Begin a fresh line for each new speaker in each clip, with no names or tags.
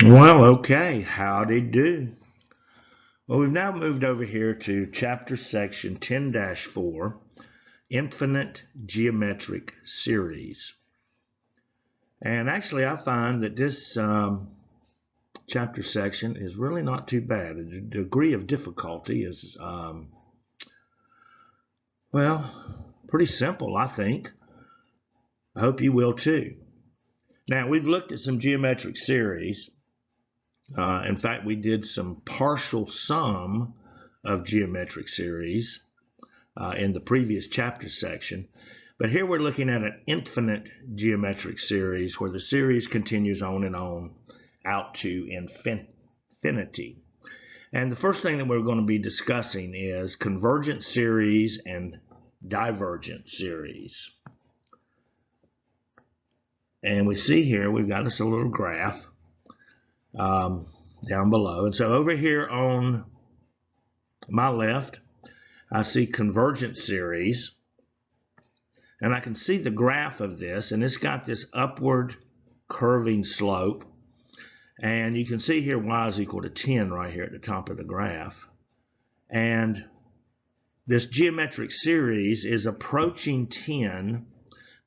Well, okay, howdy do. Well, we've now moved over here to chapter section 10-4, Infinite Geometric Series. And actually, I find that this chapter section is really not too bad. The degree of difficulty is, pretty simple, I think. I hope you will too. Now, we've looked at some geometric series. In fact, we did some partial sum of geometric series in the previous chapter section. But here we're looking at an infinite geometric series where the series continues on and on out to infinity. And the first thing that we're going to be discussing is convergent series and divergent series. And we see here we've got us a little graph down below. And so over here on my left, I see convergent series. And I can see the graph of this, and it's got this upward curving slope. And you can see here y is equal to 10 right here at the top of the graph. And this geometric series is approaching 10,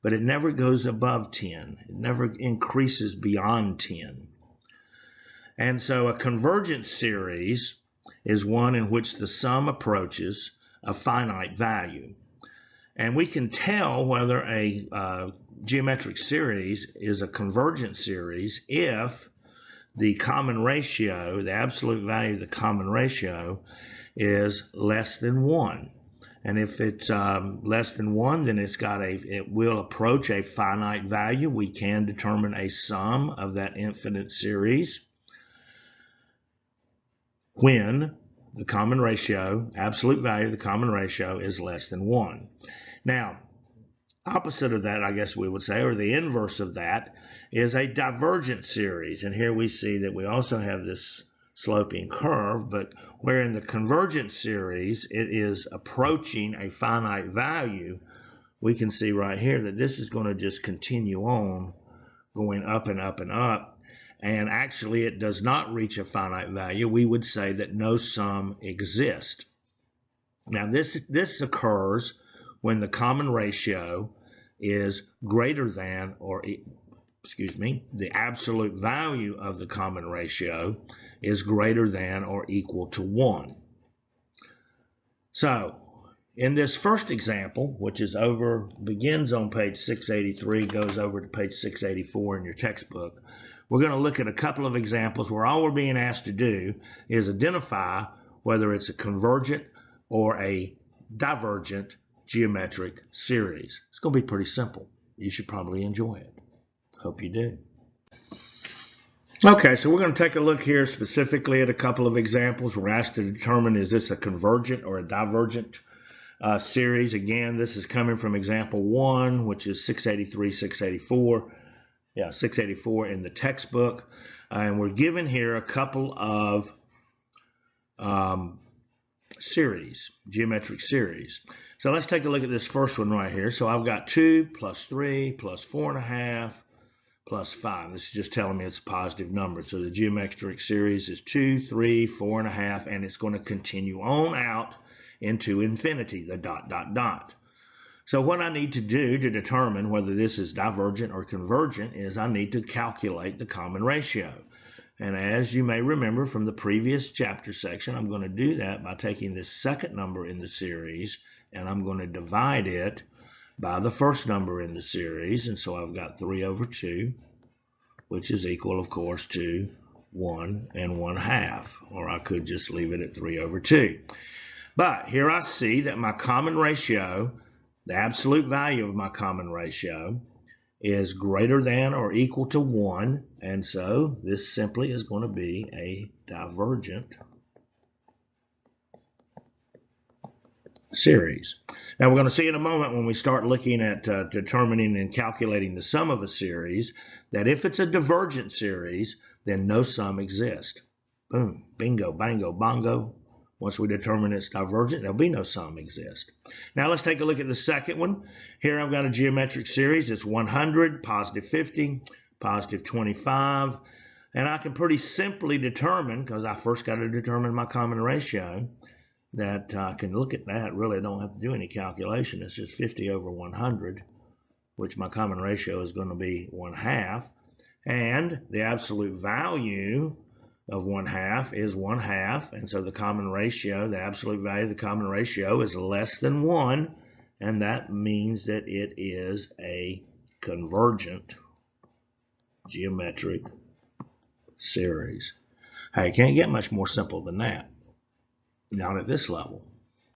but it never goes above 10. It never increases beyond 10. And so a convergent series is one in which the sum approaches a finite value. And we can tell whether a geometric series is a convergent series if the common ratio, the absolute value of the common ratio, is less than 1. And if it's less than 1, then it will approach a finite value. We can determine a sum of that infinite series when the common ratio, absolute value of the common ratio, is less than 1. Now, opposite of that, I guess we would say, or the inverse of that, is a divergent series. And here we see that we also have this sloping curve, but where in the convergent series it is approaching a finite value, we can see right here that this is going to just continue on going up and up and up. And actually it does not reach a finite value. We would say that no sum exists. Now this occurs when the common ratio is greater than, the absolute value of the common ratio is greater than or equal to 1. So in this first example, which begins on page 683, goes over to page 684 in your textbook, we're going to look at a couple of examples where all we're being asked to do is identify whether it's a convergent or a divergent geometric series. It's going to be pretty simple. You should probably enjoy it. Hope you do. Okay, so we're going to take a look here specifically at a couple of examples. We're asked to determine, is this a convergent or a divergent series? Again, this is coming from example 1, which is 683, 684. Yeah, 684 in the textbook. And we're given here a couple of series, geometric series. So let's take a look at this first one right here. So I've got 2 plus 3 plus 4.5 plus 5. This is just telling me it's a positive number. So the geometric series is 2, 3, 4.5, and it's going to continue on out into infinity, the dot, dot, dot. So what I need to do to determine whether this is divergent or convergent is I need to calculate the common ratio. And as you may remember from the previous chapter section, I'm going to do that by taking this second number in the series and I'm going to divide it by the first number in the series. And so I've got 3 over 2, which is equal, of course, to 1 and 1/2. Or I could just leave it at 3 over 2. But here I see that my common ratio, the absolute value of my common ratio, is greater than or equal to 1, and so this simply is going to be a divergent series. Now we're going to see in a moment when we start looking at determining and calculating the sum of a series that if it's a divergent series, then no sum exists. Boom, bingo, bango, bongo. Once we determine it's divergent, there'll be no sum exist. Now let's take a look at the second one. Here I've got a geometric series. It's 100, positive 50, positive 25, And I can pretty simply determine, because I first got to determine my common ratio, that I can look at that. Really, I don't have to do any calculation. It's just 50 over 100, which my common ratio is going to be 1/2. And the absolute value of 1/2 is 1/2. And so the common ratio, the absolute value of the common ratio is less than 1. And that means that it is a convergent geometric series. Hey, can't get much more simple than that. Not at this level.